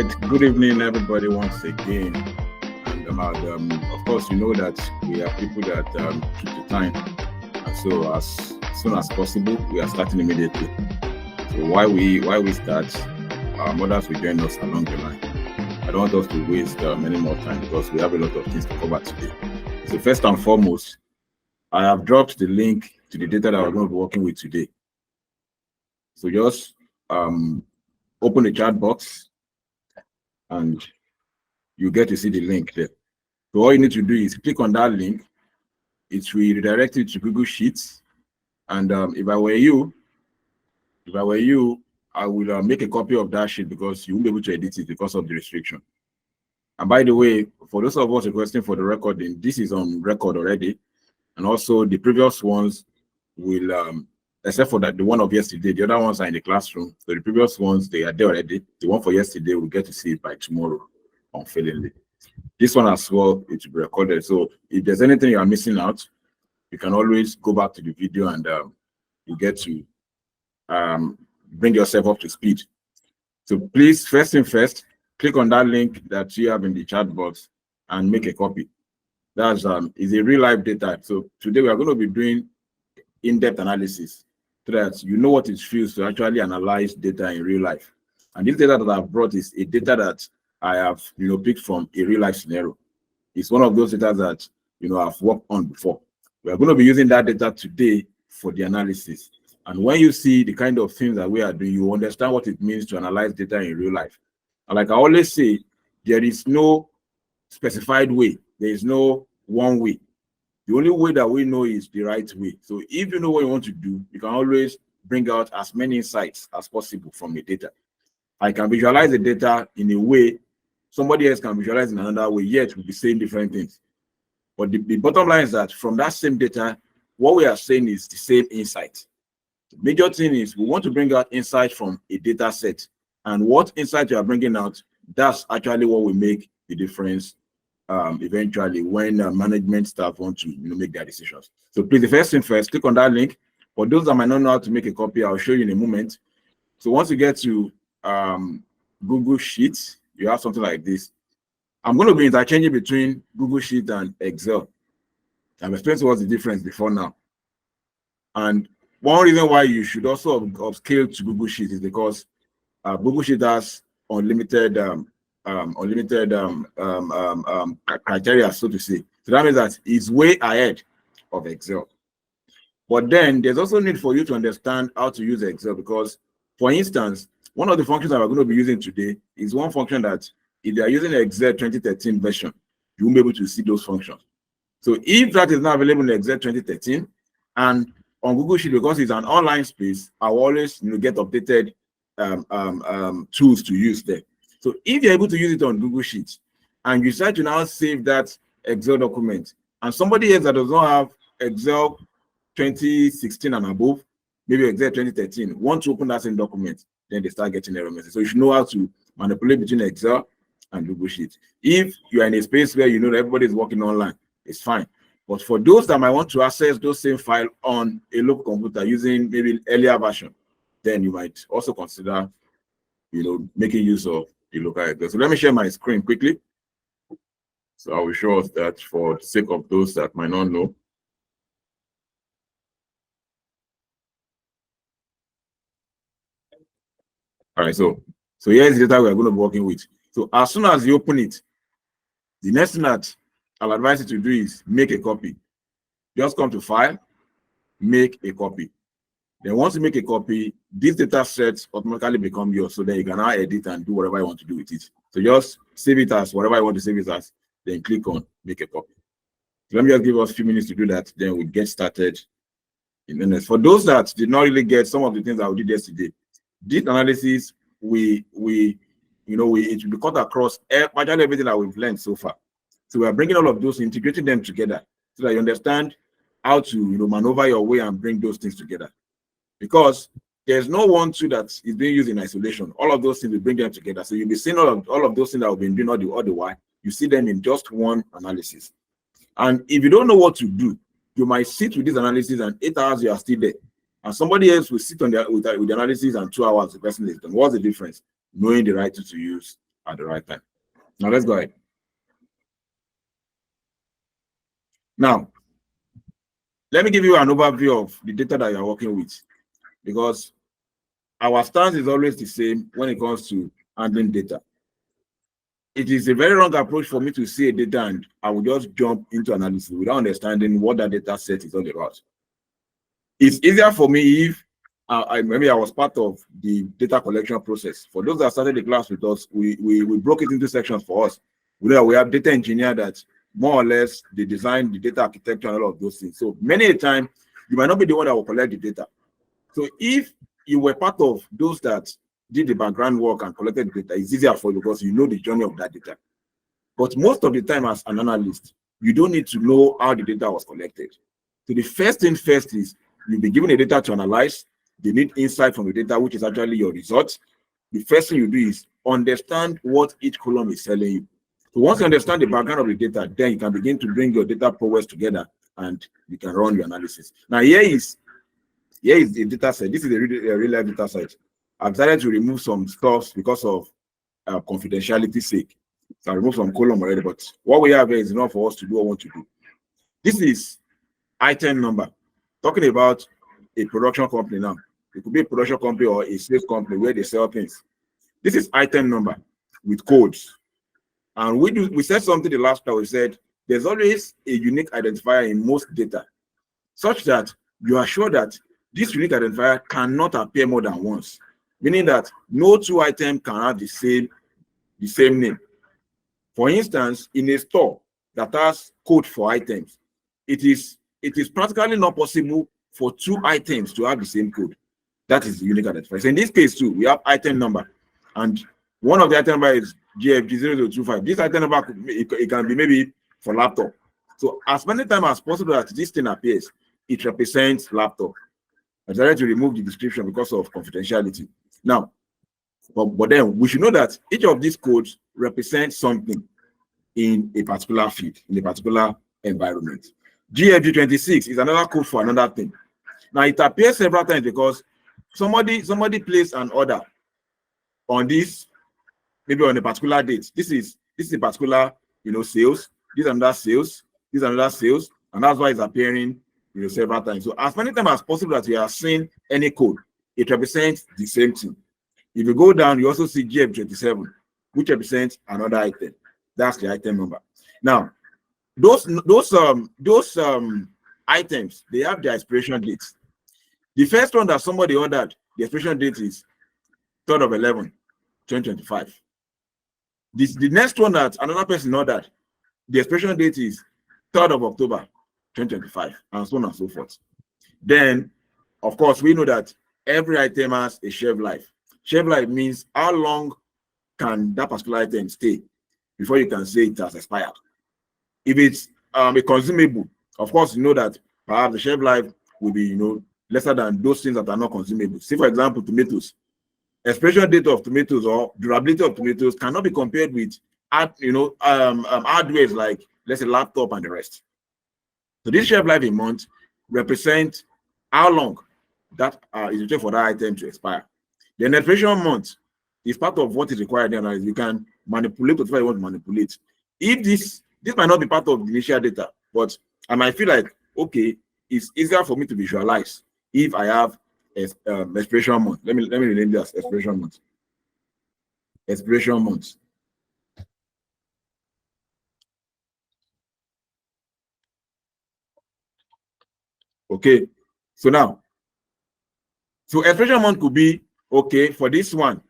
right, good evening, everybody, once again. And of course, you know that we are people that keep the time, and so as soon as possible, we are starting immediately. So why we start, our mothers will join us along the line. I don't want us to waste any more time because we have a lot of things to cover today. So first and foremost, I have dropped the link to the data that we're going to be working with today. So just open the chat box and you get to see the link there. So all you need to do is click on that link. It will redirect you to Google Sheets. And if I were you, I will make a copy of that sheet because you won't be able to edit it because of the restriction. And by the way, for those of us requesting for the recording, this is on record already. And also the previous ones will, except for that, the one of yesterday, the other ones are in the classroom. So the previous ones, they are there already. The one for yesterday, we'll get to see it by tomorrow, unfailingly. This one as well, it will be recorded. So if there's anything you are missing out, you can always go back to the video and you get to bring yourself up to speed. So please, first thing first, click on that link that you have in the chat box and make a copy. That's is a real life data. So today we are going to be doing in-depth analysis so that you know what it feels to actually analyze data in real life. And this data that I've brought is a data that I have picked from a real life scenario. It's one of those data that I've worked on before. We are going to be using that data today for the analysis. And when you see the kind of things that we are doing, you understand what it means to analyze data in real life. And like I always say, there is no specified way. There is no one way. The only way that we know is the right way. So if you know what you want to do, you can always bring out as many insights as possible from the data. I can visualize the data in a way somebody else can visualize in another way, yet we'll be saying different things. But the bottom line is that from that same data, what we are saying is the same insight. The major thing is we want to bring out insight from a data set. And what insight you are bringing out, that's actually what will make the difference eventually when management staff want to make their decisions. So please, the first thing first, click on that link. For those that might not know how to make a copy, I'll show you in a moment. So once you get to Google Sheets, you have something like this. I'm going to be interchanging between Google Sheets and Excel. I've explained what's the difference before now. And one reason why you should also upscale to Google Sheets is because Google Sheets has unlimited criteria, so to say. So that means that it's way ahead of Excel. But then there's also need for you to understand how to use Excel because, for instance, one of the functions that we're going to be using today is one function that if you are using the Excel 2013 version, you won't be able to see those functions. So if that is not available in Excel 2013 and on Google Sheet, because it's an online space, I will always get updated tools to use there. So if you're able to use it on Google Sheets and you decide to now save that Excel document and somebody else that does not have Excel 2016 and above, maybe Excel 2013, want to open that same document, then they start getting error messages. So you should know how to manipulate between Excel and Google Sheets. If you are in a space where you know that everybody is working online, it's fine. But for those that might want to access those same files on a local computer using maybe earlier version, then you might also consider, making use of the local Excel. So let me share my screen quickly. So I will show us that for the sake of those that might not know. All right, so here's the data we are going to be working with. So as soon as you open it, the next thing that I'll advise you to do is make a copy. Just come to File, make a copy. Then once you make a copy, these data sets automatically become yours. So then you can now edit and do whatever you want to do with it. So just save it as whatever you want to save it as, then click on make a copy. So let me just give us a few minutes to do that. Then we'll get started in minutes. For those that did not really get some of the things that we did yesterday, this analysis, it will be cut across virtually everything that we've learned so far. So we are bringing all of those, integrating them together so that you understand how to maneuver your way and bring those things together. Because there's no one tool that is being used in isolation. All of those things will bring them together. So you'll be seeing all of those things that we've been doing all the while. You see them in just one analysis. And if you don't know what to do, you might sit with this analysis and 8 hours you are still there. And somebody else will sit on with the analysis and 2 hours the person is done. What's the difference? Knowing the right tool to use at the right time. Now let's go ahead. Now, let me give you an overview of the data that you're working with, because our stance is always the same when it comes to handling data. It is a very wrong approach for me to see a data and I will just jump into analysis without understanding what that data set is all about. It's easier for me if maybe I was part of the data collection process. For those that started the class with us, we broke it into sections for us. We have data engineer that more or less they design the data architecture and all of those things. So many a time you might not be the one that will collect the data. So if you were part of those that did the background work and collected data, it's easier for you because you know the journey of that data. But most of the time as an analyst, you don't need to know how the data was collected. So the first thing first is you'll be given a data to analyze. They need insight from the data, which is actually your results. The first thing you do is understand what each column is telling you. So once you understand the background of the data, then you can begin to bring your data prowess together and you can run your analysis. Now here is the data set. This is a real life data set. I've decided to remove some stuff because of confidentiality sake. So I removed some column already, but what we have here is enough for us to do what we want to do. This is item number. Talking about a production company now. It could be a production company or a sales company where they sell things. This is item number with codes. And we said something the last time. We said there's always a unique identifier in most data, such that you are sure that this unique identifier cannot appear more than once, meaning that no two items can have the same name. For instance, in a store that has code for items, it is practically not possible for two items to have the same code. That is the unique identifier. So in this case too, we have item number, and one of the item number is GFG0025. This item number it can be maybe for laptop. So as many times as possible that this thing appears, it represents laptop. I decided to remove the description because of confidentiality. Now, but then we should know that each of these codes represents something in a particular field, in a particular environment. GFG26 is another code for another thing. Now it appears several times because somebody placed an order on this, maybe on a particular date. This is a particular sales. This is another sales. This is another sales, and that's why it's appearing several times. So as many times as possible that you are seeing any code, it represents the same thing. If you go down, you also see GF27, which represents another item. That's the item number. Now, those items, they have their expiration dates. The first one that somebody ordered, the expiration date is 3rd of 11, 2025. The next one that another person ordered, the expiration date is 3rd of October, 2025, and so on and so forth. Then, of course, we know that every item has a shelf life. Shelf life means how long can that particular item stay before you can say it has expired. If it's a consumable, of course, you know that perhaps the shelf life will be lesser than those things that are not consumable. Say, for example, tomatoes. Expiration date of tomatoes or durability of tomatoes cannot be compared with hardware like, let's say, laptop and the rest. So this shelf life in months represents how long that is required for that item to expire. The expiration month is part of what is required there. You can manipulate whatever you want to manipulate. If this might not be part of the initial data, but I might feel like, okay, it's easier for me to visualize if I have expiration month. Let me rename this expiration month. Expiration month. Okay, so now, expiration month could be, okay, for this one,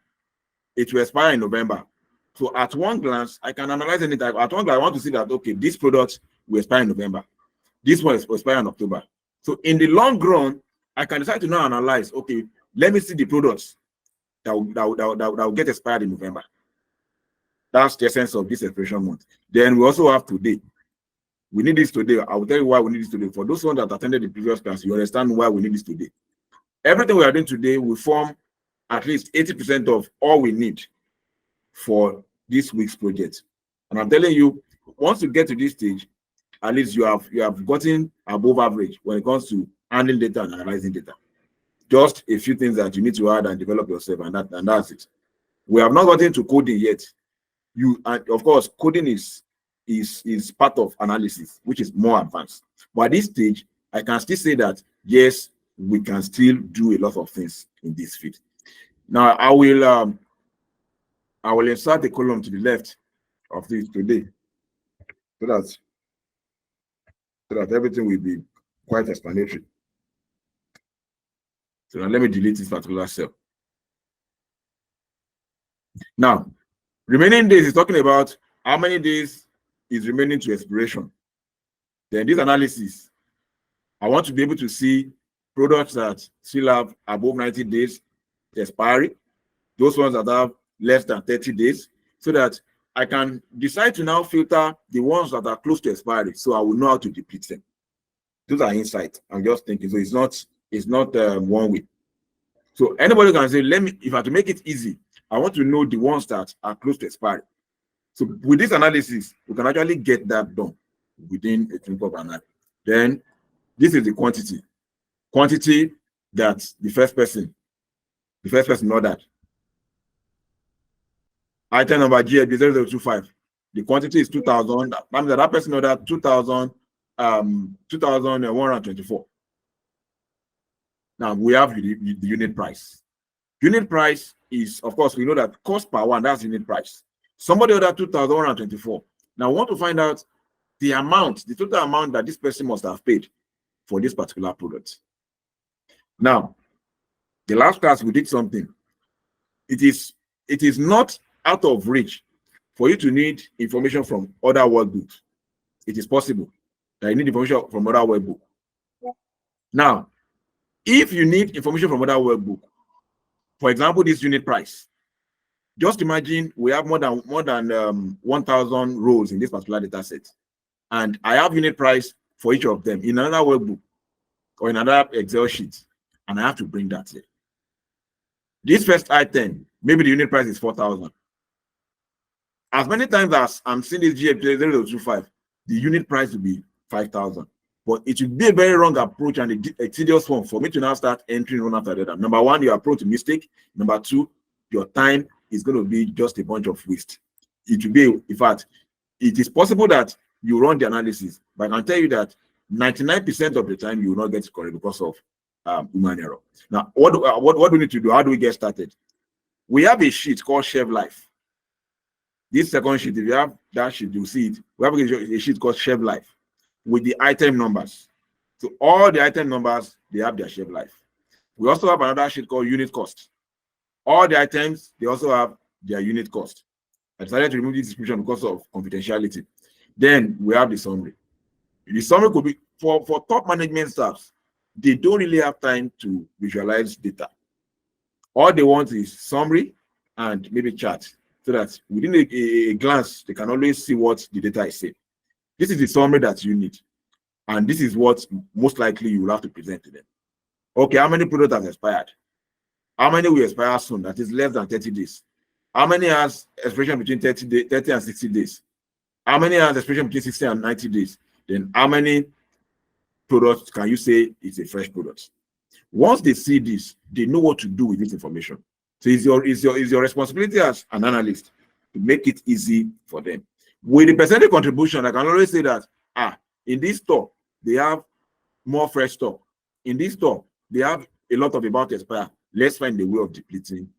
it will expire in November. So at one glance, I can analyze any type. At one glance, I want to see that, okay, this product will expire in November. This one will expire in October. So in the long run, I can decide to now analyze, okay, let me see the products that will get expired in November. That's the essence of this expiration month. Then we also have today. We need this today. I will tell you why we need this today. For those ones that attended the previous class, you understand why we need this today. Everything we are doing today will form at least 80% of all we need for this week's project. And I'm telling you, once you get to this stage, at least you have gotten above average when it comes to handling data and analyzing data. Just a few things that you need to add and develop yourself, and that's it. We have not gotten to coding yet. you, and of course, coding is part of analysis, which is more advanced. But at this stage, I can still say that yes, we can still do a lot of things in this field. Now, I will insert a column to the left of this today, so that everything will be quite explanatory. So now let me delete this particular cell. Now, remaining days is talking about how many days is remaining to expiration. Then this analysis, I want to be able to see products that still have above 90 days expiry, those ones that have less than 30 days, so that I can decide to now filter the ones that are close to expiry, so I will know how to deplete them. Those are insights. I'm just thinking. So it's not one way. So anybody can say, let me, if I have to make it easy, I want to know the ones that are close to expiry. So with this analysis, we can actually get that done within a twinkle of an eye. Then this is the quantity that the first person ordered. Item number GLB0025. The quantity is 2,000. That means that person ordered 2,124. Now we have the unit price. Unit price is, of course, we know that cost per one, that's unit price. Somebody ordered 2,124. Now, I want to find out the amount, the total amount that this person must have paid for this particular product. Now, the last class we did something. It is not out of reach for you to need information from other workbooks. It is possible that you need information from other workbook. Now, if you need information from other workbook, for example, this unit price, just imagine we have more than 1,000 rows in this particular data set, and I have unit price for each of them in another workbook or in another Excel sheet, and I have to bring that here. This first item, maybe the unit price is 4,000. As many times as I'm seeing this GLB0025, the unit price will be 5,000. But it would be a very wrong approach and a tedious one for me to now start entering one after the other. Number one, your approach to mistake. Number two, your time is going to be just a bunch of waste. It will be, in fact, it is possible that you run the analysis, but I can tell you that 99% of the time you will not get it correct because of human error. Now, what do we need to do? How do we get started? We have a sheet called Chef Life. This second sheet, if you have that sheet, you'll see it. We have a sheet called Chef Life with the item numbers. So all the item numbers, they have their Chef Life. We also have another sheet called Unit Cost. All the items, they also have their unit cost. I decided to remove this description because of confidentiality. Then we have the summary. The summary could be for top management staffs. They don't really have time to visualize data. All they want is summary and maybe chart, so that within a glance, they can always see what the data is saying. This is the summary that you need. And this is what most likely you will have to present to them. Okay, how many products have expired? How many will expire soon? That is less than 30 days. How many has expiration between 30 and 60 days? How many has expiration between 60 and 90 days? Then how many products can you say is a fresh product? Once they see this, they know what to do with this information. So it's your responsibility as an analyst to make it easy for them. With the percentage contribution, I can always say that in this store they have more fresh stock. In this store they have a lot of about to expire. Let's find a way of depleting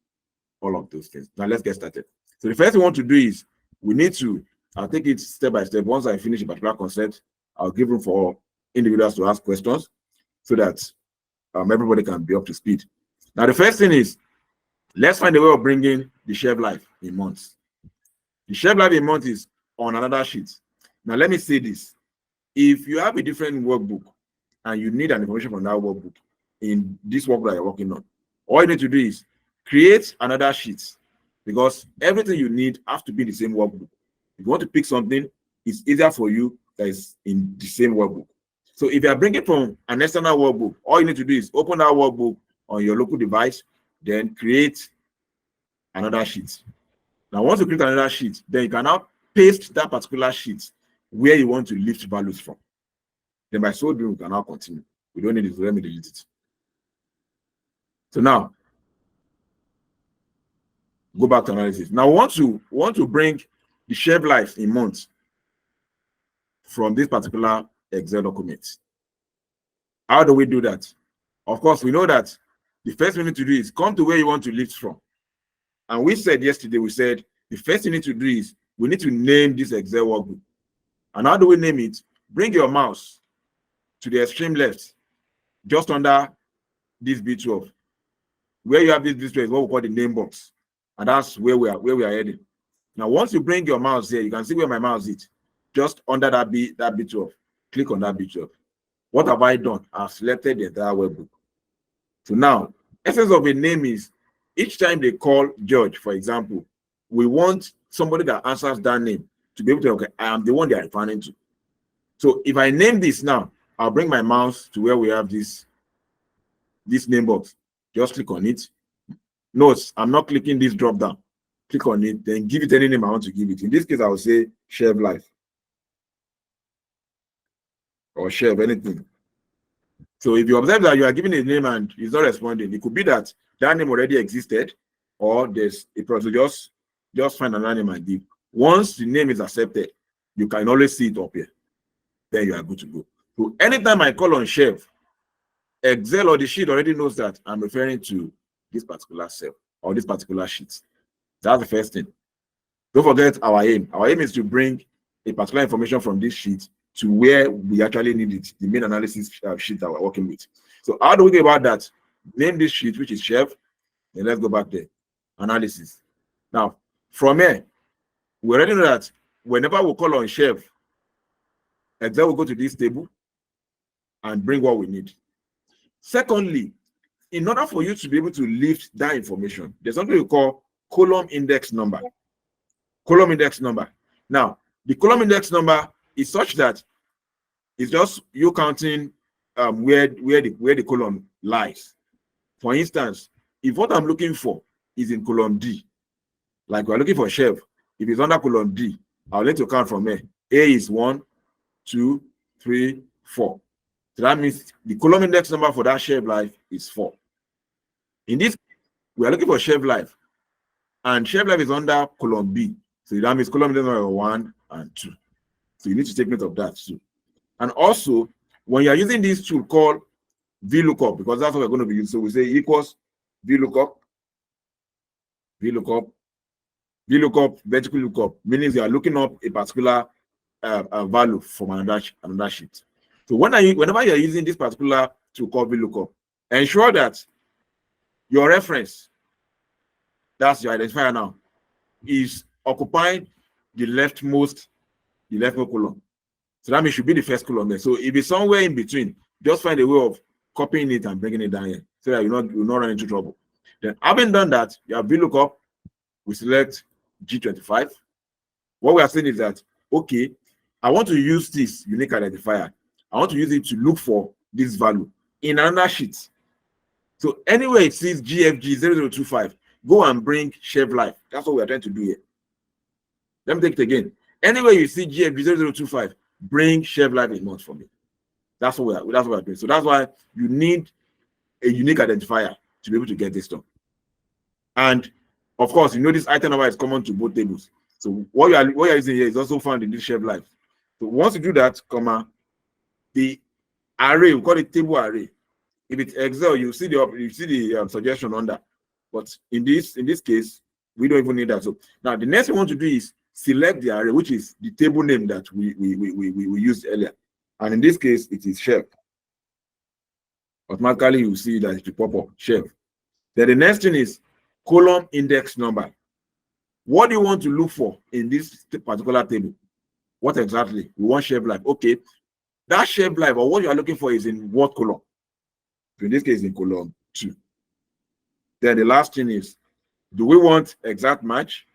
all of those things. Now let's get started. So the first thing we want to do is we need to, I'll take it step by step. Once I finish a particular concept, I'll give room for individuals to ask questions so that everybody can be up to speed. Now the first thing is, let's find a way of bringing the Chef Life in months. The Chef Life in months is on another sheet. Now let me say this. If you have a different workbook and you need an information from that workbook in this workbook that you're working on, all you need to do is create another sheet, because everything you need has to be in the same workbook. If you want to pick something, it's easier for you that is in the same workbook. So if you are bringing from an external workbook, all you need to do is open that workbook on your local device, then create another sheet. Now, once you create another sheet, then you can now paste that particular sheet where you want to lift values from. Then by so doing, we can now continue. We don't need it, so let me delete it. So now, go back to analysis. Now, want to bring the shelf life in months from this particular Excel document. How do we do that? Of course, we know that the first thing we need to do is come to where you want to lift from. And we said yesterday, we said the first thing you need to do is we need to name this Excel workbook. And how do we name it? Bring your mouse to the extreme left, just under this B12. Where you have this B12 is what we call the name box. And that's where we are heading. Now, once you bring your mouse here, you can see where my mouse is. Just under that B12. Click on that B12. What have I done? I've selected the entire workbook. So now, essence of a name is each time they call George, for example, we want somebody that answers that name to be able to, okay, I am the one they are referring to. So if I name this now, I'll bring my mouse to where we have this name box. Just click on it. Note, I'm not clicking this drop down. Click on it, then give it any name I want to give it. In this case, I will say Shelf Life or Shelf, anything. So if you observe that you are giving a name and it's not responding, it could be that that name already existed, or there's a process. Just find another name and give. Once the name is accepted, you can always see it up here. Then you are good to go. So anytime I call on Shelf, Excel or the sheet already knows that I'm referring to this particular cell or this particular sheet. That's the first thing. Don't forget our aim. Our aim is to bring a particular information from this sheet to where we actually need it, the main analysis sheet that we're working with. So how do we go about that? Name this sheet, which is Shelf. Then let's go back there. Analysis. Now, from here, we already know that whenever we call on Shelf, Excel will go to this table and bring what we need. Secondly, in order for you to be able to lift that information, there's something we call column index number. Column index number. Now, the column index number is such that it's just you counting where the column lies. For instance, if what I'm looking for is in column D, like we're looking for Shelf, if it's under column D, I'll need to count from here. A is 1, 2, 3, 4. So that means the column index number for that Shelf Life is 4. In this, we are looking for Shelf Life, and Shelf Life is under column B. So that means column index number 1 and 2. So you need to take note of that too. And also, when you are using this tool called VLOOKUP, because that's what we're going to be using, so we say equals VLOOKUP, vertical lookup, meaning you are looking up a particular value from another sheet. So whenever you are using this particular tool called VLOOKUP, ensure that your reference, that's your identifier now, is occupying the leftmost column. So that means it should be the first column there. So if it's somewhere in between, just find a way of copying it and bringing it down here so that you'll not run into trouble. Then, having done that, you have VLOOKUP. We select G25. What we are saying is that, okay, I want to use this unique identifier. I want to use it to look for this value in another sheet. So anywhere it says GFG0025, go and bring Shelf Life. That's what we are trying to do here. Let me take it again. Anywhere you see GFG0025, bring Shelf Life in months for me. That's what we are doing. So that's why you need a unique identifier to be able to get this done. And of course, you know this item number is common to both tables. So what you are using here is also found in this Shelf Life. So once you do that, the array, we call it table array. If it's Excel, you see the suggestion under. But in this case, we don't even need that. So now the next thing we want to do is select the array, which is the table name that we used earlier. And in this case, it is Shelf. Automatically, you see that it will pop up, Shelf. Then the next thing is column index number. What do you want to look for in this particular table? What exactly? We want Shelf Life. Okay, that Shelf Life or what you are looking for is in what column? So in this case, in column 2. Then the last thing is, do we want exact match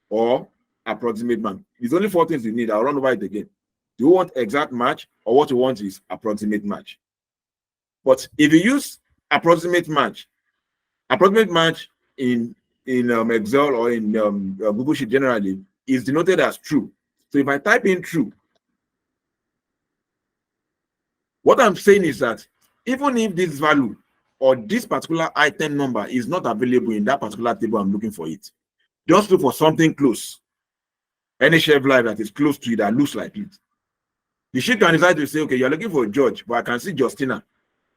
or approximate match? It's only 4 things you need. I'll run over it again. Do you want exact match or what you want is approximate match? But if you use approximate match in Excel or in Google Sheet generally is denoted as true. So if I type in true, what I'm saying is that even if this value or this particular item number is not available in that particular table I'm looking for it, just look for something close. any shelf life that is close to it that looks like it. The sheet can decide to say, okay, you're looking for George, but I can see Justina.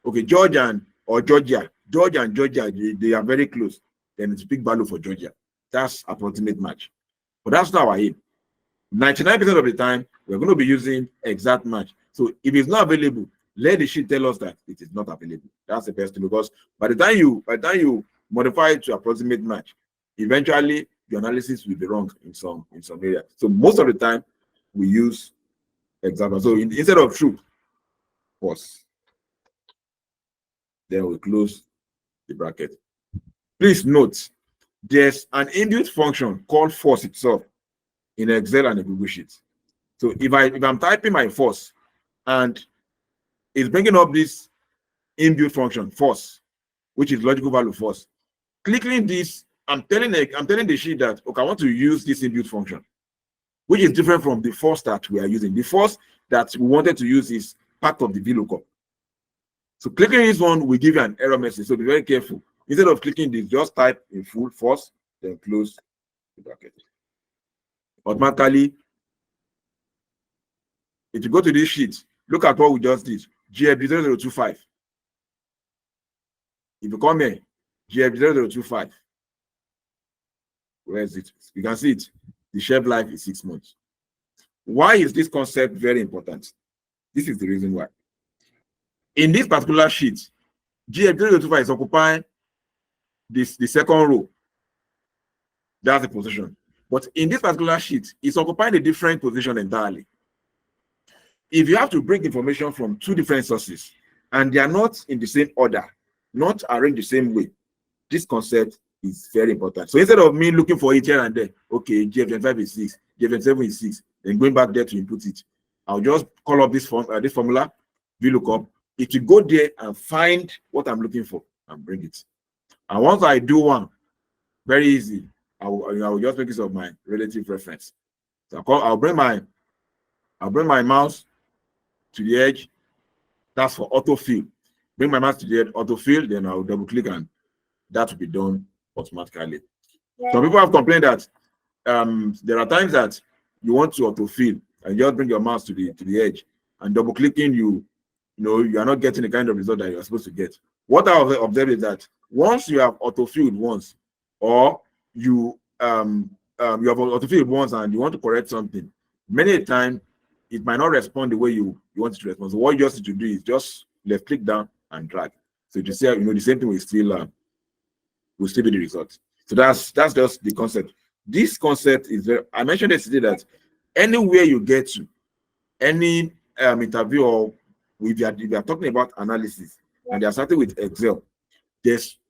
Okay, George and Georgia. George and Georgia, they are very close. Then it's big value for Georgia. That's approximate match. But that's not our aim. 99% of the time, we're going to be using exact match. So if it's not available, let the sheet tell us that it is not available. That's the best thing, because by the time you modify it to approximate match, eventually your analysis will be wrong in some area. So most of the time we use example. So instead of true, false. Then we close the bracket. Please note, there's an inbuilt function called force itself in Excel and a Google Sheet. So if I'm typing my force and it's bringing up this inbuilt function force, which is logical value force, clicking this, I'm telling the sheet that, okay, I want to use this inbuilt function, which is different from the force that we are using. The force that we wanted to use is part of the VLOOKUP. So clicking this one will give you an error message. So be very careful. Instead of clicking this, just type in full force, then close the bracket. Automatically, if you go to this sheet, look at what we just did. GFD 0025. If you come here, GFD 0025. Where is it? You can see it. The shelf life is 6 months. Why is this concept very important? This is the reason why. In this particular sheet, GFD 0025 is occupying the second row. That's the position. But in this particular sheet, it's occupying a different position entirely. If you have to bring information from two different sources and they are not in the same order, not arranged the same way, this concept is very important. So instead of me looking for it here and there, okay, GF25 is 6, GF27 is 6, then going back there to input it, I'll just call up this formula, VLOOKUP. It will go there and find what I'm looking for and bring it. And once I do one, very easy, I will just make use of my relative reference. So I'll bring my mouse to the edge. That's for autofill. Bring my mouse to the edge, autofill, then I'll double click and that will be done automatically. Some people have complained that there are times that you want to autofill and you just bring your mouse to the edge and double clicking, you are not getting the kind of result that you're supposed to get. What I have observed is that once you have autofilled once, or you have autofilled once and you want to correct something, many times it might not respond the way you want it to respond. So what you just need to do is just left click down and drag. So to say, the same thing will still be the result. So that's just the concept. This concept is very, I mentioned yesterday that anywhere you get to, any interview, or if you are talking about analysis and they are starting with Excel,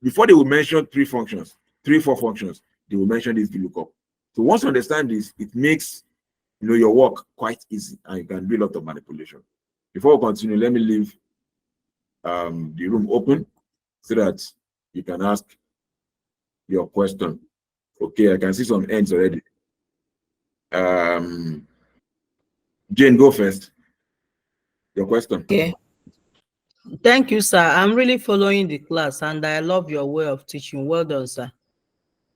before they will mention 4 functions, they will mention this VLOOKUP. So once you understand this, it makes your work quite easy and you can do a lot of manipulation. Before we continue, let me leave the room open so that you can ask your question. Okay, I can see some ends already. Jane, go first. Your question. Okay. Thank you, sir. I'm really following the class and I love your way of teaching. Well done, sir.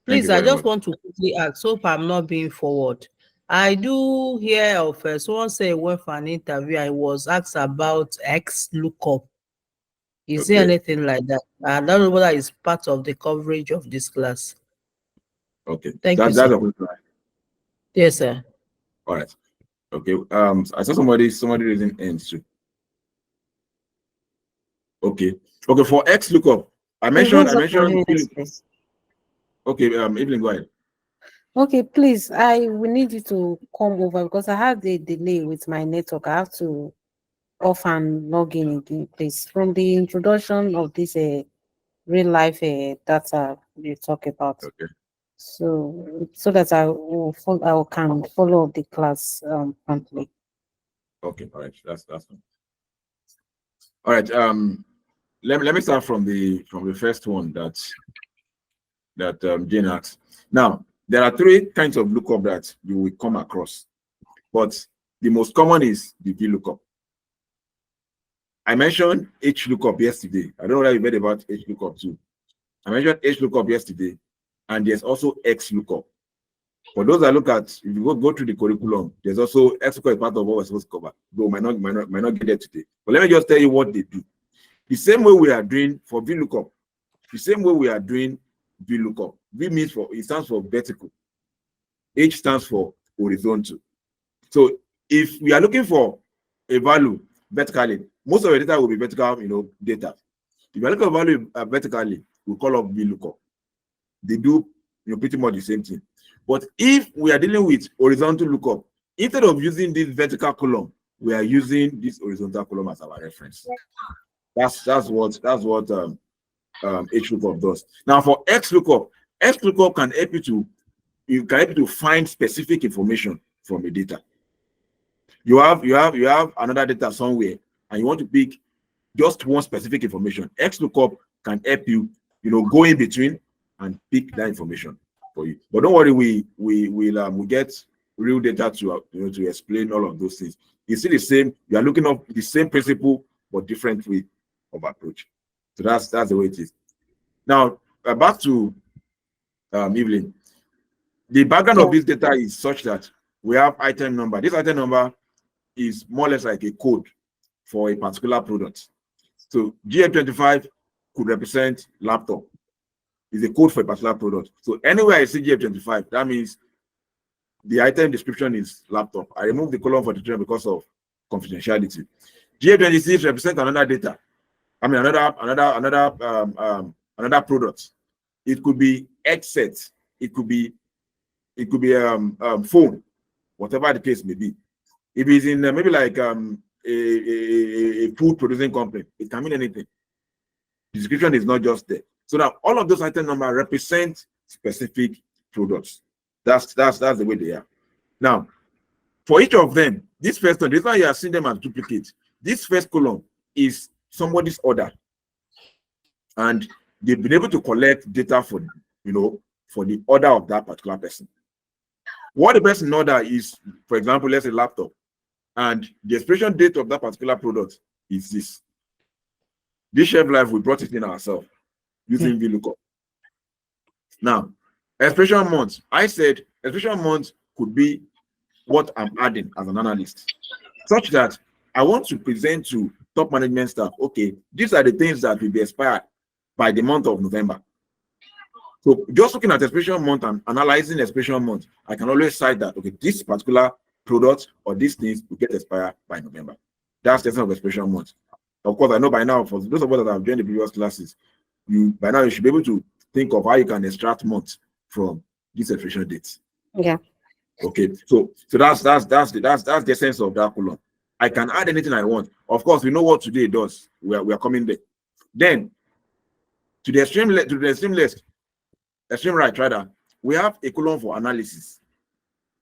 Please, I just want to quickly ask, hope I'm not being forward. I do hear of someone say went for an interview, I was asked about X lookup. Is there anything like that? I don't know whether it's part of the coverage of this class. Okay. Thank you, sir. Yes, sir. All right. Okay. I saw somebody raising hands too. Okay. Okay, for X lookup, I mentioned. Okay, Evelyn, go ahead. Okay, please, I will need you to come over because I have the delay with my network. I have to off and log in again, please. From the introduction of this real life data you talk about. Okay. So that I can follow the class promptly. Okay, all right. That's fine. All right. Let me start from the first one that Jane asked. Now, there are 3 kinds of lookup that you will come across, but the most common is the VLOOKUP. I mentioned HLOOKUP yesterday. I don't know whether you read about HLOOKUP too. I mentioned HLOOKUP yesterday, and there's also XLOOKUP. For those that look at, if you go through the curriculum, there's also XLOOKUP is part of what we're supposed to cover. Though might not get there today. But let me just tell you what they do. The same way we are doing for VLOOKUP, the same way we are doing VLOOKUP. V means it stands for vertical. H stands for horizontal. So if we are looking for a value vertically, most of the data will be vertical, data. If you are looking for value vertically, we call up VLOOKUP. They do pretty much the same thing. But if we are dealing with horizontal lookup, instead of using this vertical column, we are using this horizontal column as our reference. That's what HLOOKUP does. Now for XLOOKUP can help you to find specific information from a data. You have another data somewhere, and you want to pick just one specific information. XLOOKUP can help you, go in between and pick that information for you. But don't worry, we get real data to explain all of those things. It's still the same. You are looking up the same principle but different way of approach. So that's the way it is. Now back to Evelyn. The background of this data is such that we have item number. This item number is more or less like a code for a particular product. So GF25 could represent laptop. Is a code for a particular product. So anywhere I see GF25, that means the item description is laptop. I remove the column for the term because of confidentiality. GF26 represents another data. I mean another product. It could be headset. It could be phone, whatever the case may be. If it's in maybe like a food producing company, it can mean anything. The description is not just there. So now all of those item numbers represent specific products. That's the way they are. Now, for each of them, this first one, this one you are seeing them as duplicates. This first column is somebody's order, and they've been able to collect data for the order of that particular person. What the person order is, for example, let's say laptop, and the expiration date of that particular product is this. This shelf life, we brought it in ourselves using VLOOKUP. Now, expiration month. I said expiration month could be what I'm adding as an analyst, such that I want to present to top management staff, okay, these are the things that will be expired by the month of November. So just looking at expiration month and analyzing expiration month, I can always cite that, okay, this particular product or these things will get expired by November. That's the essence of expiration month. Of course, I know by now, for those of us that have joined the previous classes, by now you should be able to think of how you can extract months from these expiration dates. Yeah. Okay. So that's the essence of that column. I can add anything I want. Of course, we know what today does. We are coming there. Then to the extreme right, rather, we have a column for analysis.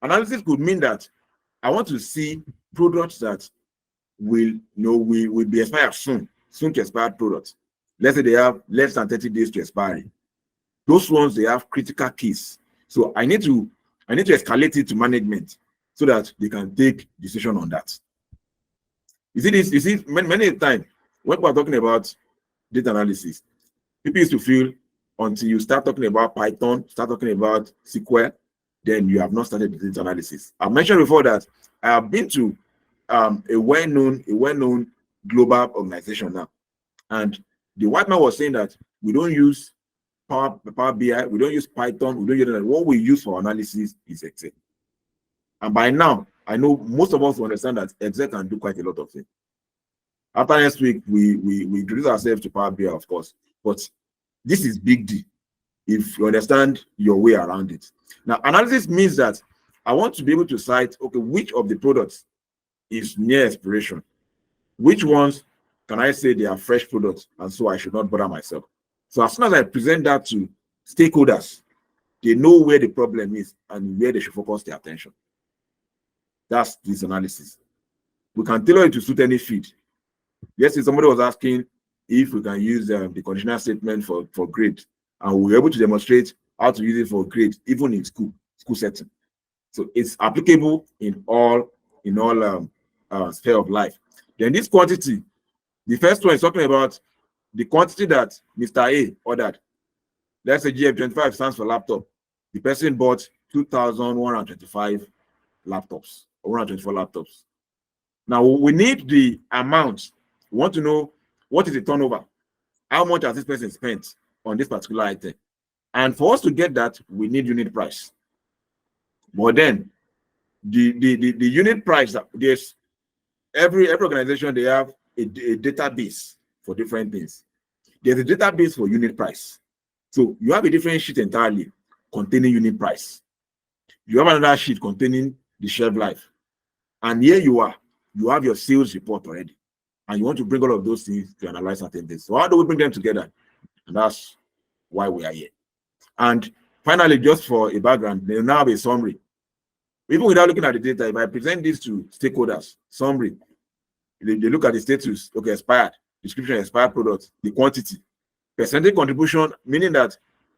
Analysis could mean that I want to see products that will be expired soon to expired products. Let's say they have less than 30 days to expiry. Those ones, they have critical keys. So I need to escalate it to management so that they can take decision on that. You see many times when we're talking about data analysis, people used to feel until you start talking about Python, start talking about SQL, then you have not started the data analysis. I mentioned before that I have been to a well-known global organization now, and the white man was saying that we don't use Power BI, we don't use Python, we don't use that. What we use for analysis is Excel. And by now, I know most of us understand that Excel can do quite a lot of things. After next week, we introduce ourselves to Power BI, of course, but this is big D if you understand your way around it. Now, analysis means that I want to be able to cite, okay, which of the products is near expiration, which ones can I say they are fresh products, and so I should not bother myself. So as soon as I present that to stakeholders, they know where the problem is and where they should focus their attention. That's this analysis. We can tailor it to suit any feed. Yesterday, somebody was asking if we can use the conditional statement for grade, and we were able to demonstrate how to use it for grade, even in school setting. So it's applicable in all sphere of life. Then this quantity, the first one is talking about the quantity that Mr. A ordered. Let's say GF25 stands for laptop. The person bought 2,125 laptops, or 124 laptops. Now we need the amount. We want to know what is the turnover, how much has this person spent on this particular item. And for us to get that, we need unit price. But then the unit price, there's every organization, they have a database for different things. There's a database for unit price. So you have a different sheet entirely containing unit price. You have another sheet containing the shelf life. And here you are, you have your sales report already. And you want to bring all of those things to analyze certain things. So how do we bring them together? And that's why we are here. And finally, just for a background, they now have a summary. Even without looking at the data, if I present this to stakeholders, summary, they look at the status, okay, expired, description, expired product, the quantity, percentage contribution, meaning that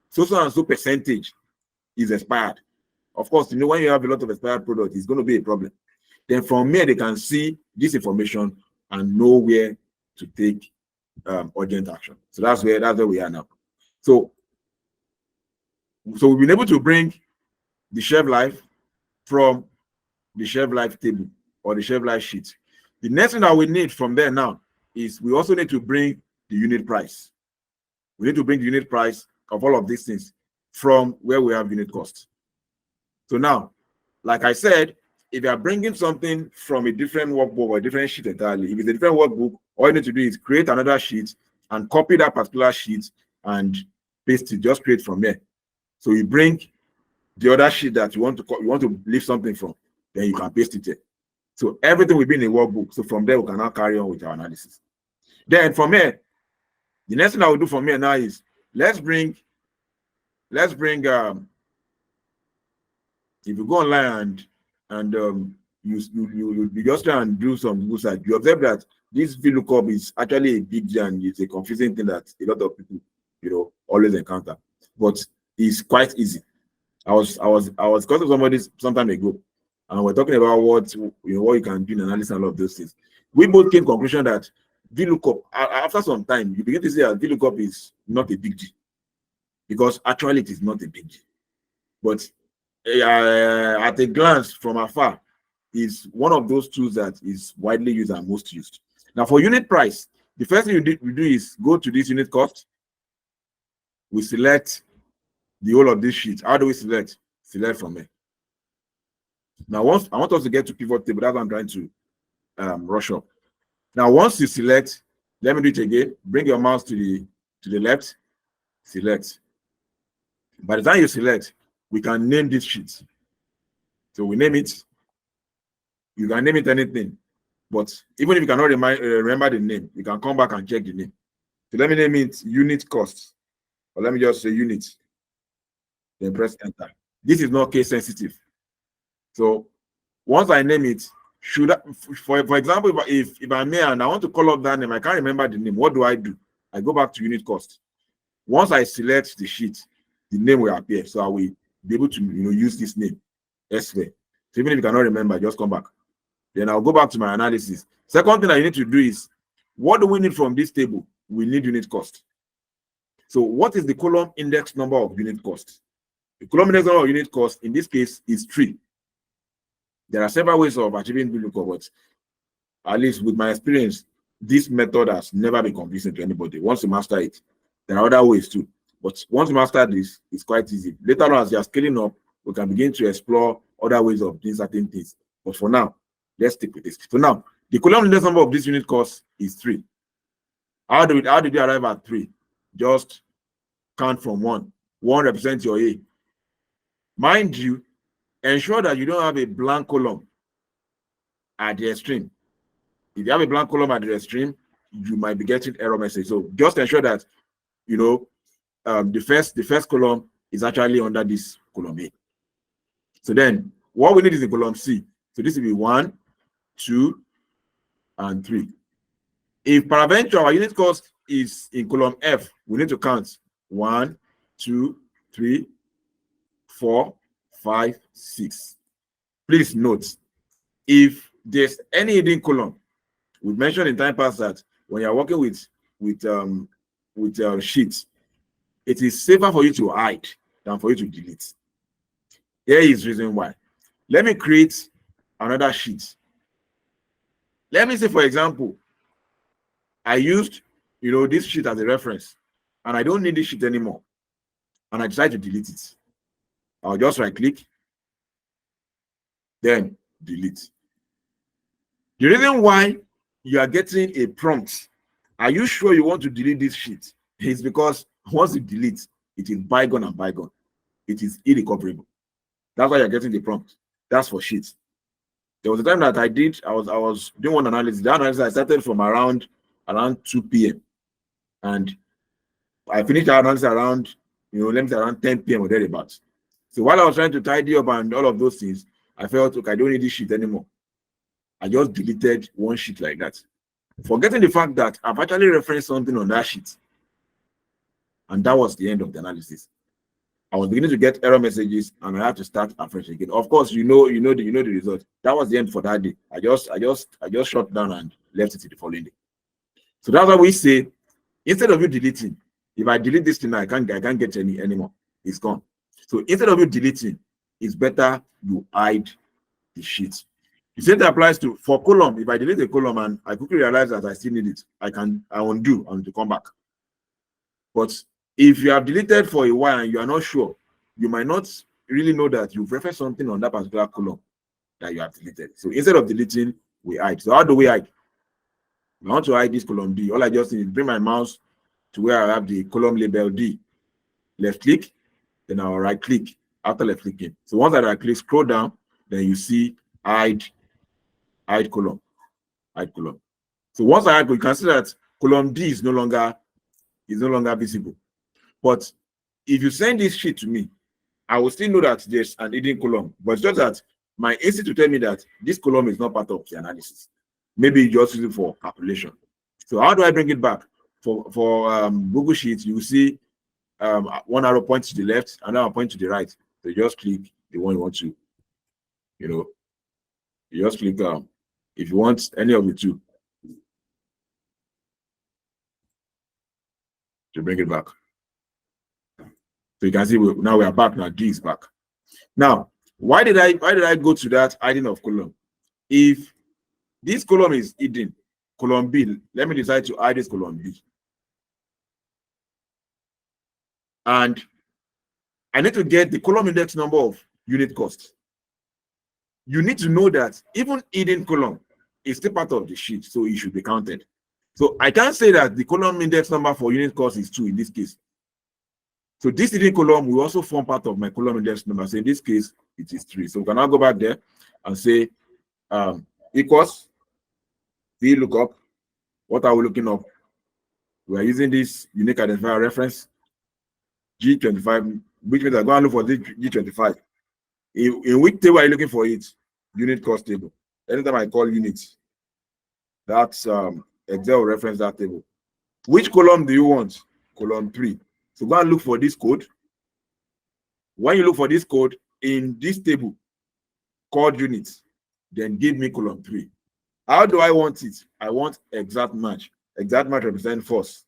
so and so percentage is expired. Of course, when you have a lot of expired product, it's going to be a problem. Then from here, they can see this information and know where to take urgent action. So that's where we are now. So we've been able to bring the shelf life from the shelf life table or the shelf life sheet. The next thing that we need from there now is we also need to bring the unit price. We need to bring the unit price of all of these things from where we have unit cost. So now, like I said, if you are bringing something from a different workbook or a different sheet entirely, if it's a different workbook, all you need to do is create another sheet and copy that particular sheet and paste it, just create from there. So you bring the other sheet that you want to leave something from, then you can paste it there. So everything will be in a workbook. So from there, we can now carry on with our analysis. Then from here, the next thing I will do from here now is let's bring if you go online and you just try and do some Google search, you observe that this VLOOKUP is actually a big deal and it's a confusing thing that a lot of people always encounter. But it's quite easy. I was talking to somebody some time ago, and we're talking about what you can do in analysis and all of those things. We both came to the conclusion that VLOOKUP, after some time, you begin to see that VLOOKUP is not a big deal, because actually it is not a big deal. But at a glance from afar, is one of those tools that is widely used and most used. Now, for unit price, the first thing we do is go to this unit cost. We select the whole of this sheet. How do we select? Select from here. Now, I want us to get to pivot table. That's what I'm trying to rush up. Now, once you select, let me do it again. Bring your mouse to the left. Select. By the time you select, we can name this sheet. So we name it. You can name it anything. But even if you cannot remember the name, you can come back and check the name. So let me name it unit cost. Or let me just say unit. Then press enter. This is not case sensitive. So once I name it, for example, if I'm here and I want to call up that name, I can't remember the name. What do? I go back to unit cost. Once I select the sheet, the name will appear. So I will be able to use this name elsewhere. So even if you cannot remember, just come back. Then I'll go back to my analysis. Second thing I need to do is, what do we need from this table? We need unit cost. So what is the column index number of unit cost? The column index number of unit cost in this case is 3. There are several ways of achieving VLOOKUP, but at least with my experience, this method has never been convincing to anybody. Once you master it, there are other ways too. But once you master this, it's quite easy. Later on, as you are scaling up, we can begin to explore other ways of doing certain things. But for now, let's stick with this. So now, the column index number of this unit cost is 3. How did you arrive at 3? Just count from 1. 1 represents your A. Mind you, ensure that you don't have a blank column at the extreme. If you have a blank column at the extreme, you might be getting error message. So just ensure that the first column is actually under this column A. So then what we need is the column C. So this will be 1, 2, and 3. If peradventure our unit cost is in column F, we need to count 1, 2, 3, 4, 5, 6. Please note, if there's any hidden column, we mentioned in time past that when you're working with sheets, it is safer for you to hide than for you to delete. Here is reason why. Let me create another sheet. Let me say, for example, I used, this sheet as a reference, and I don't need this sheet anymore, and I decide to delete it. I'll just right click, then delete. The reason why you are getting a prompt, are you sure you want to delete this sheet? It's because once you delete, it is bygone and bygone. It is irrecoverable. That's why you're getting the prompt. That's for sheets. There was a time that I was doing one analysis. The analysis I started from around 2 p.m. and I finished the analysis around, let me say around 10 p.m. or thereabouts. So while I was trying to tidy up and all of those things, I felt, okay, I don't need this sheet anymore. I just deleted one sheet like that, forgetting the fact that I've actually referenced something on that sheet. And that was the end of the analysis. I was beginning to get error messages, and I had to start afresh again. Of course, you know the result. That was the end for that day. I just shut down and left it to the following day. So that's why we say, instead of you deleting, if I delete this thing, I can't get any anymore. It's gone. So instead of you deleting, it's better you hide the sheet. The same thing applies for column. If I delete a column and I quickly realize that I still need it, I undo and to come back. But if you have deleted for a while and you are not sure, you might not really know that you've referenced something on that particular column that you have deleted. So instead of deleting, we hide. So how do we hide? I want to hide this column D. All I just need is bring my mouse to where I have the column label D. Left click, then I'll right click after left clicking. So once I right click, scroll down, then you see hide column. Hide column. So once I hide, you can see that column D is no longer visible. But if you send this sheet to me, I will still know that there's an hidden column. But it's just that my instinct to tell me that this column is not part of the analysis. Maybe you just use it for calculation. So how do I bring it back? For Google Sheets, you will see one arrow points to the left, another point to the right. So you just click the one you want to, you just click if you want any of the two to bring it back. So you can see now we are back. Now D is back. Now, why did I go to that hiding of column? If this column is hidden, column B, let me decide to hide this column B. And I need to get the column index number of unit cost. You need to know that even hidden column is still part of the sheet, so it should be counted. So I can't say that the column index number for unit cost is 2 in this case. So this hidden column will also form part of my column index number. So in this case, it is 3. So we can now go back there and say equals VLOOKUP. What are we looking up? We are using this unique identifier reference G25, which means I'm going to look for this G25. In which table are you looking for it? Unit cost table. Anytime I call units, that's Excel reference that table. Which column do you want? Column 3. So go and look for this code. When you look for this code in this table called units, then give me column 3. How do I want it? I want exact match. Exact match represents false.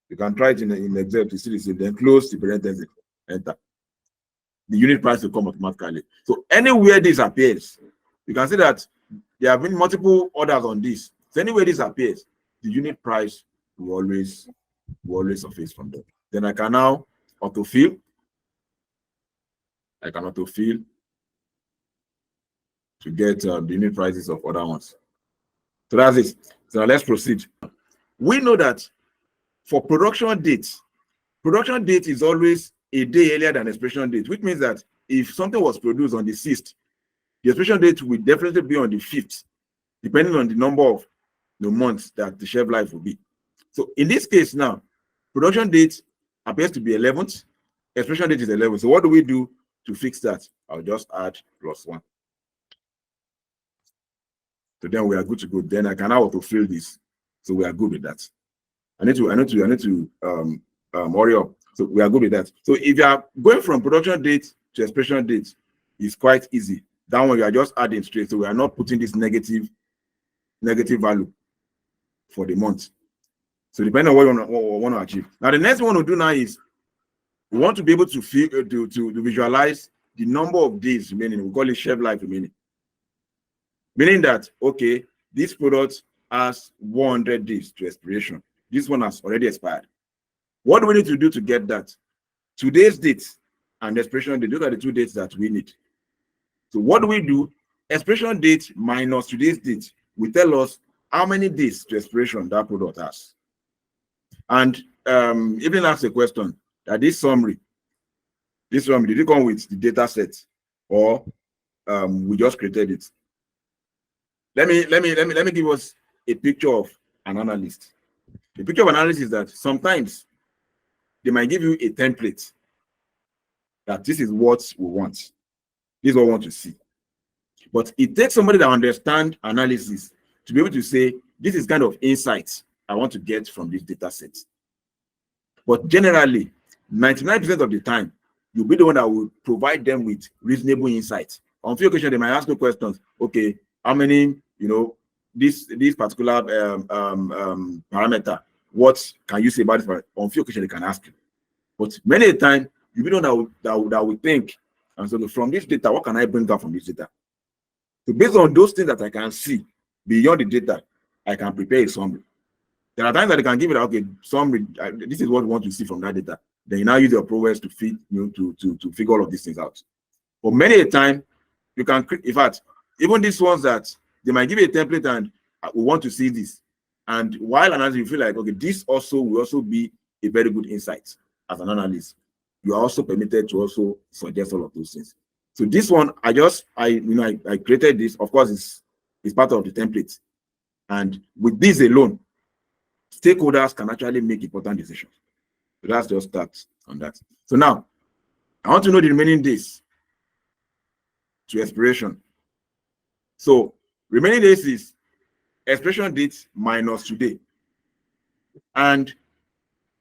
You can try it in Excel to see this, then close the parenthesis, enter. The unit price will come automatically. So anywhere this appears, you can see that there have been multiple orders on this. So anywhere this appears, the unit price will always surface from there. Then I can now autofill. I can autofill to get the unit prices of other ones. So that's it. So now let's proceed. We know that for production date is always a day earlier than expiration date, which means that if something was produced on the 6th, the expiration date will definitely be on the 5th, depending on the number of the months that the shelf life will be. So in this case now, production date appears to be 11th, expiration date is 11th. So what do we do to fix that? I'll just add +1. So then we are good to go. Then I can now autofill this. So we are good with that. I need to hurry up. So we are good with that. So if you are going from production date to expiration date, it's quite easy. That one you are just adding straight. So we are not putting this negative value for the month. So depending on what you want to achieve. Now the next one we'll do now is we want to be able to visualize the number of days remaining. We call it shelf life remaining. Meaning that, okay, this product has 100 days to expiration. This one has already expired. What do we need to do to get that? Today's date and expiration date, those are the two dates that we need. So what do we do? Expiration date minus today's date will tell us how many days to expiration that product has. And even ask a question that this summary, did it come with the data set, or we just created it? Let me give us a picture of an analyst. The picture of an analyst is that sometimes they might give you a template that this is what we want. This is what we want to see. But it takes somebody that understands analysis to be able to say, this is kind of insights I want to get from this data set. But generally, 99% of the time, you'll be the one that will provide them with reasonable insights. On a few occasions, they might ask you questions. Okay, how many, this particular parameter, what can you say about this? On a few occasions, they can ask you. But many a time, you'll be the one that will think, and so from this data, what can I bring down from this data? So based on those things that I can see beyond the data, I can prepare a summary. There are times that I can give it, okay, summary, this is what we want to see from that data. Then you now use your prowess to feed, to figure all of these things out. But many a time, you can, in fact, even these ones that they might give you a template and we want to see this. And while analyzing, you feel like, okay, this also will also be a very good insight as an analyst. You are also permitted to also suggest all of those things. So this one, I created this. Of course, it's part of the template. And with this alone, stakeholders can actually make important decisions. So let's just start on that. So now, I want to know the remaining days to expiration. So remaining days is expiration date minus today. And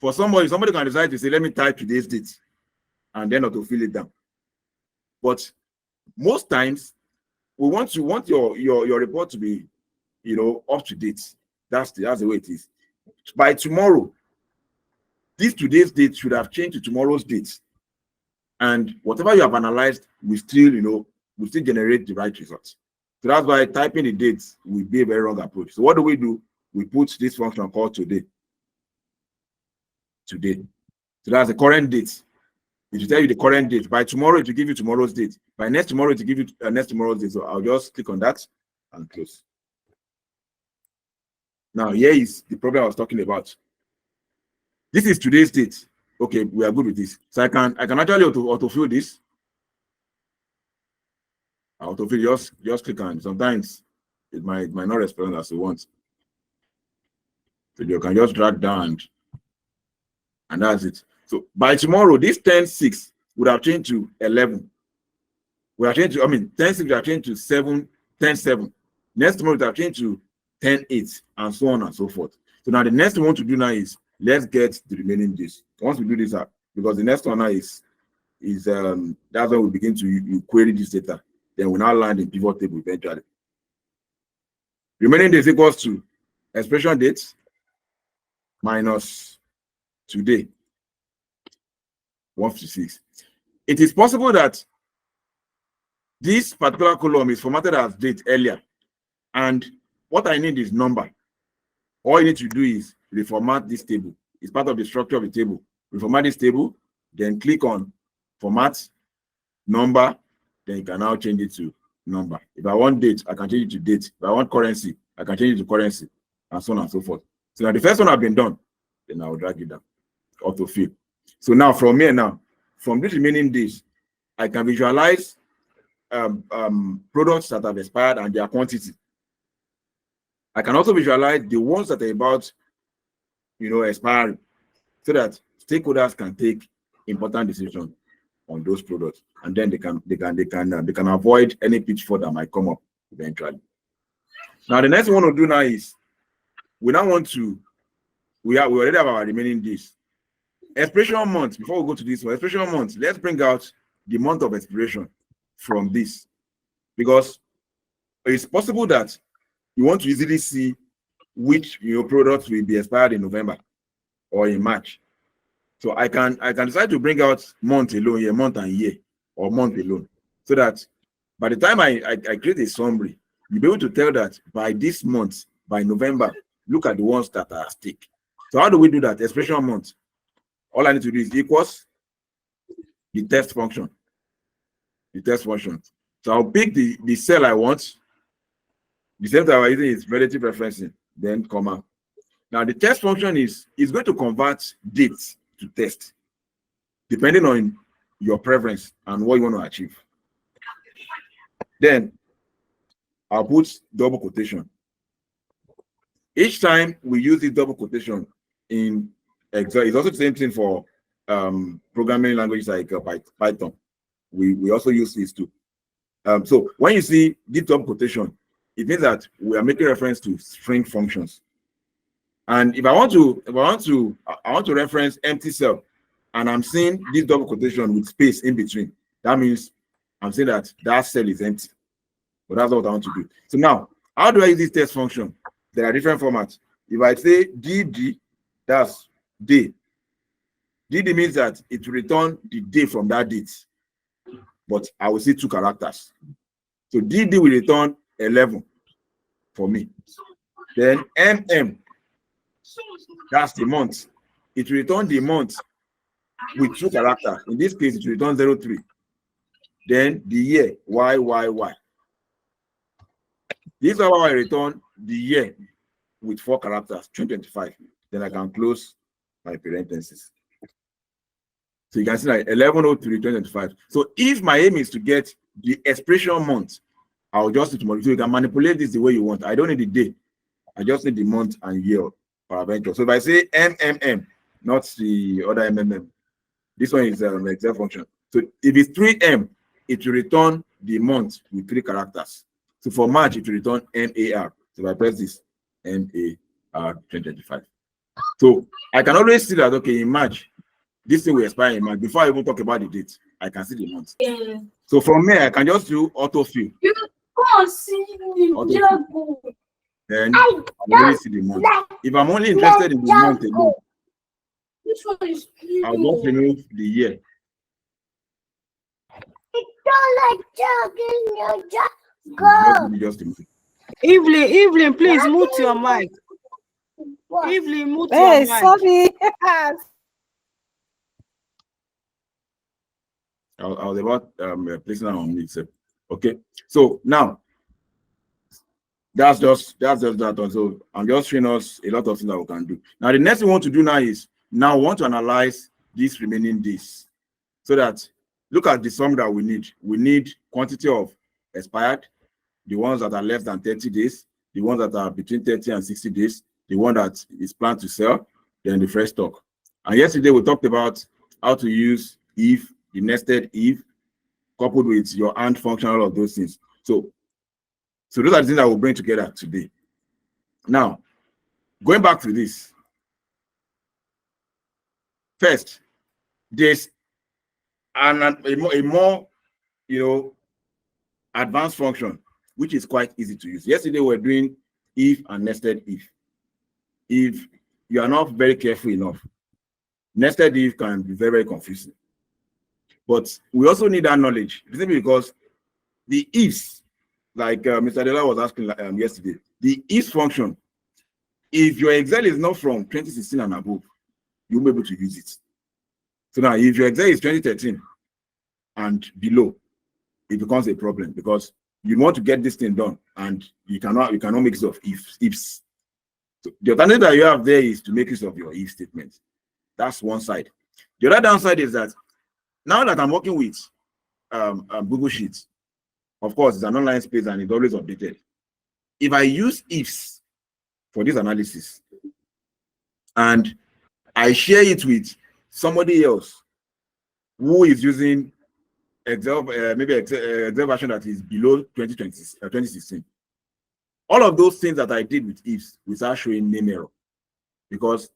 for somebody can decide to say, let me type today's date and then autofill it down. But most times, we want your report to be, up to date. That's the way it is. By tomorrow, this today's date should have changed to tomorrow's date. And whatever you have analyzed will still, will still generate the right results. So that's why typing the dates will be a very wrong approach. So what do? We put this function called today. Today. So that's the current date. It will tell you the current date. By tomorrow, it will give you tomorrow's date. By next tomorrow, it will give you next tomorrow's date. So I'll just click on that and close. Now, here is the problem I was talking about. This is today's date. Okay, we are good with this. So I can actually autofill this. Autofill, just click on it. Sometimes it might not respond as you want. So you can just drag down and that's it. So by tomorrow, this 10-6 would have changed to 11. We have changed to, 10-6 would have changed to 10-7. Next tomorrow, it would have changed to 10-8, and so on and so forth. So now the next thing we want to do now is let's get the remaining days. Once we do this, because the next one now is that's when we begin to query this data. Then we now land in pivot table eventually. Remaining days equals to expiration date minus today. 156. It is possible that this particular column is formatted as date earlier, and what I need is number. All you need to do is reformat this table. It's part of the structure of the table. Reformat this table, then click on format number, then you can now change it to number. If I want date, I can change it to date. If I want currency, I can change it to currency, and so on and so forth. So now the first one has been done, then I will drag it down, autofill. So now from here from these remaining days, I can visualize products that have expired and their quantity. I can also visualize the ones that are about, expiring, so that stakeholders can take important decisions on those products, and then they can avoid any pitfall that might come up eventually. Now the next one we'll do now is we already have our remaining days. Expiration month, before we go to this one, expiration month, let's bring out the month of expiration from this, because it's possible that you want to easily see which products will be expired in November or in March. So I can decide to bring out month alone here, month and year, or month alone, so that by the time I create a summary, you'll be able to tell that by this month, by November, look at the ones that are at stake. So how do we do that? Expression month. All I need to do is equals the test function. The test function. So I'll pick the cell I want. The same that I'm using is relative referencing, then comma. Now the test function is going to convert dates to text, depending on your preference and what you want to achieve. Then I'll put double quotation. Each time we use this double quotation in Excel, it's also the same thing for programming languages like Python. We also use this too. So when you see this double quotation, it means that we are making reference to string functions. And if I want to reference empty cell, and I'm seeing this double quotation with space in between, that means I'm saying that cell is empty. But that's what I want to do. So now, how do I use this test function? There are different formats. If I say dd, that's day. dd means that it will return the day from that date, but I will see 2 characters. So dd will return 11 for me. Then that's the month. It will return the month with 2 characters. In this case, it will return 03. Then the year, YYY. This is how I return the year with 4 characters, 2025. Then I can close my parentheses. So you can see that 11/03/2025. So if my aim is to get the expression month, I'll just need to modify. So you can manipulate this the way you want. I don't need the day. I just need the month and year for adventure. So if I say MMM, not the other MMM, this one is an Excel function. So if it's 3M, it will return the month with 3 characters. So for March, it will return MAR. So if I press this, MAR 2025. So I can always see that, okay, in March, this thing will expire in March. Before I even talk about the date, I can see the month. Yeah. So from here, I can just do autofill. You can't see me. Then I only see the month. If I'm only interested in the month alone, I'll just remove the year. It's not like jogging, just Evelyn, please mute your mic. Evelyn, mute your mic. Sorry. I was about placing that on me. Okay, so now that's just that. Also, I'm just showing us a lot of things that we can do. Now, the next thing we want to do now is we want to analyze these remaining days, so that look at the sum that we need. We need quantity of expired, the ones that are less than 30 days, the ones that are between 30 and 60 days, the one that is planned to sell, then the fresh stock. And yesterday we talked about how to use if, the nested if, coupled with your AND function, all of those things. So those are the things that we'll bring together today. Now, going back to this. First, there's a more, advanced function, which is quite easy to use. Yesterday, we were doing if and nested if. If you are not very careful enough, nested if can be very, very confusing. But we also need that knowledge, because the ifs, like Mr. Dela was asking yesterday, the if function, if your Excel is not from 2016 and above, you'll be able to use it. So now, if your Excel is 2013 and below, it becomes a problem, because you want to get this thing done and you cannot make use of ifs. So the alternative that you have there is to make use of your if statement. That's one side. The other downside is that now that I'm working with Google Sheets, of course, it's an online space and it's always updated. If I use ifs for this analysis and I share it with somebody else who is using Excel, maybe Excel version that is below 2016, all of those things that I did with ifs will start showing name error, because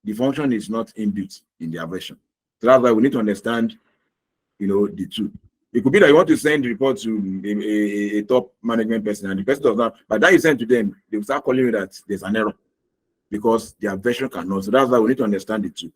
the function is not inbuilt in their version. So that's why we need to understand, the two. It could be that you want to send the report to a top management person, and the person does not. By that you send to them, they will start calling you that there's an error, because their version cannot. So that's why we need to understand the two.